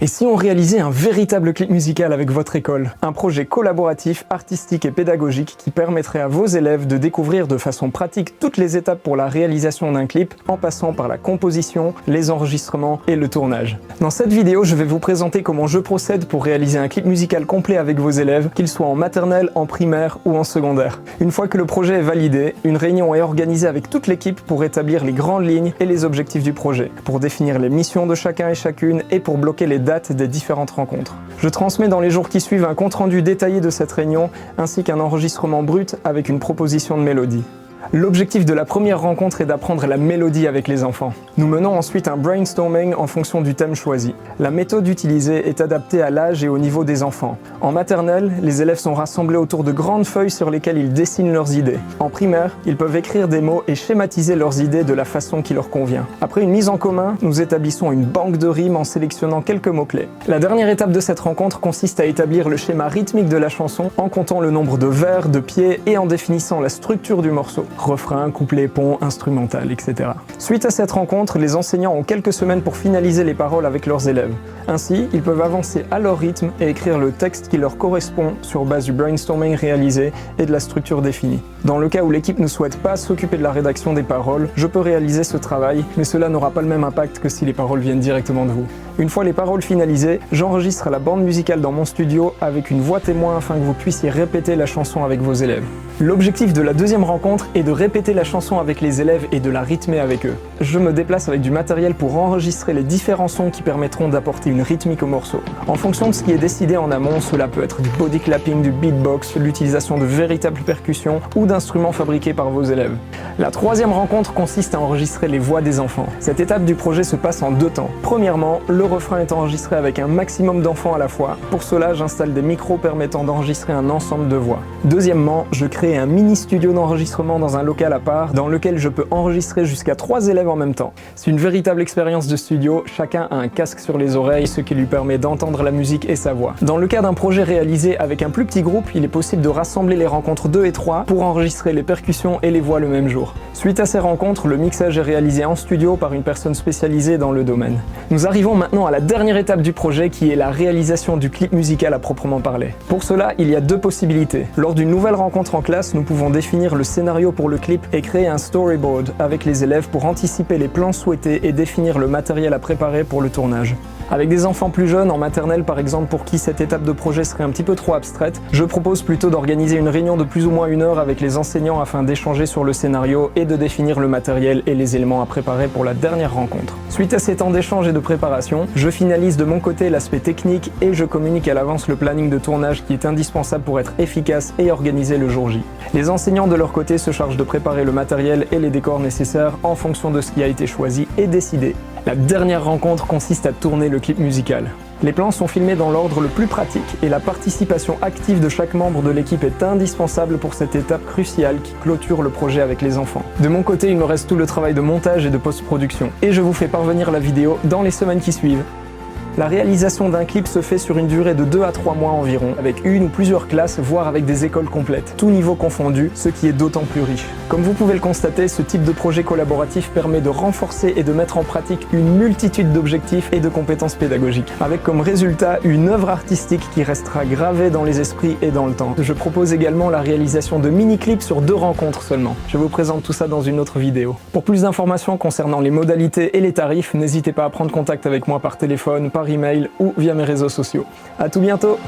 Et si on réalisait un véritable clip musical avec votre école? Un projet collaboratif, artistique et pédagogique qui permettrait à vos élèves de découvrir de façon pratique toutes les étapes pour la réalisation d'un clip, en passant par la composition, les enregistrements et le tournage. Dans cette vidéo, je vais vous présenter comment je procède pour réaliser un clip musical complet avec vos élèves, qu'ils soient en maternelle, en primaire ou en secondaire. Une fois que le projet est validé, une réunion est organisée avec toute l'équipe pour établir les grandes lignes et les objectifs du projet, pour définir les missions de chacun et chacune et pour bloquer les dates des différentes rencontres. Je transmets dans les jours qui suivent un compte-rendu détaillé de cette réunion ainsi qu'un enregistrement brut avec une proposition de mélodie. L'objectif de la première rencontre est d'apprendre la mélodie avec les enfants. Nous menons ensuite un brainstorming en fonction du thème choisi. La méthode utilisée est adaptée à l'âge et au niveau des enfants. En maternelle, les élèves sont rassemblés autour de grandes feuilles sur lesquelles ils dessinent leurs idées. En primaire, ils peuvent écrire des mots et schématiser leurs idées de la façon qui leur convient. Après une mise en commun, nous établissons une banque de rimes en sélectionnant quelques mots-clés. La dernière étape de cette rencontre consiste à établir le schéma rythmique de la chanson en comptant le nombre de vers, de pieds et en définissant la structure du morceau. Refrain, couplet, pont, instrumental, etc. Suite à cette rencontre, les enseignants ont quelques semaines pour finaliser les paroles avec leurs élèves. Ainsi, ils peuvent avancer à leur rythme et écrire le texte qui leur correspond sur base du brainstorming réalisé et de la structure définie. Dans le cas où l'équipe ne souhaite pas s'occuper de la rédaction des paroles, je peux réaliser ce travail, mais cela n'aura pas le même impact que si les paroles viennent directement de vous. Une fois les paroles finalisées, j'enregistre la bande musicale dans mon studio avec une voix témoin afin que vous puissiez répéter la chanson avec vos élèves. L'objectif de la deuxième rencontre est de répéter la chanson avec les élèves et de la rythmer avec eux. Je me déplace avec du matériel pour enregistrer les différents sons qui permettront d'apporter une rythmique au morceau. En fonction de ce qui est décidé en amont, cela peut être du body clapping, du beatbox, l'utilisation de véritables percussions ou d'instruments fabriqués par vos élèves. La troisième rencontre consiste à enregistrer les voix des enfants. Cette étape du projet se passe en deux temps. Premièrement, le refrain est enregistré avec un maximum d'enfants à la fois. Pour cela, j'installe des micros permettant d'enregistrer un ensemble de voix. Deuxièmement, je crée un mini studio d'enregistrement dans un local à part dans lequel je peux enregistrer jusqu'à 3 élèves en même temps. C'est une véritable expérience de studio, chacun a un casque sur les oreilles, ce qui lui permet d'entendre la musique et sa voix. Dans le cas d'un projet réalisé avec un plus petit groupe, il est possible de rassembler les rencontres 2 et 3 pour enregistrer les percussions et les voix le même jour. Suite à ces rencontres, le mixage est réalisé en studio par une personne spécialisée dans le domaine. Nous arrivons maintenant à la dernière étape du projet qui est la réalisation du clip musical à proprement parler. Pour cela, il y a 2 possibilités. Lors d'une nouvelle rencontre en classe, nous pouvons définir le scénario pour le clip et créer un storyboard avec les élèves pour anticiper les plans souhaités et définir le matériel à préparer pour le tournage. Avec des enfants plus jeunes, en maternelle par exemple, pour qui cette étape de projet serait un petit peu trop abstraite, je propose plutôt d'organiser une réunion de plus ou moins 1 heure avec les enseignants afin d'échanger sur le scénario et de définir le matériel et les éléments à préparer pour la dernière rencontre. Suite à ces temps d'échange et de préparation, je finalise de mon côté l'aspect technique et je communique à l'avance le planning de tournage qui est indispensable pour être efficace et organisé le jour J. Les enseignants de leur côté se chargent de préparer le matériel et les décors nécessaires en fonction de ce qui a été choisi et décidé. La dernière rencontre consiste à tourner le clip musical. Les plans sont filmés dans l'ordre le plus pratique et la participation active de chaque membre de l'équipe est indispensable pour cette étape cruciale qui clôture le projet avec les enfants. De mon côté, il me reste tout le travail de montage et de post-production et je vous fais parvenir la vidéo dans les semaines qui suivent. La réalisation d'un clip se fait sur une durée de 2 à 3 mois environ, avec une ou plusieurs classes, voire avec des écoles complètes, tout niveau confondu, ce qui est d'autant plus riche. Comme vous pouvez le constater, ce type de projet collaboratif permet de renforcer et de mettre en pratique une multitude d'objectifs et de compétences pédagogiques, avec comme résultat une œuvre artistique qui restera gravée dans les esprits et dans le temps. Je propose également la réalisation de mini-clips sur 2 rencontres seulement. Je vous présente tout ça dans une autre vidéo. Pour plus d'informations concernant les modalités et les tarifs, n'hésitez pas à prendre contact avec moi par téléphone, par email ou via mes réseaux sociaux. À tout bientôt!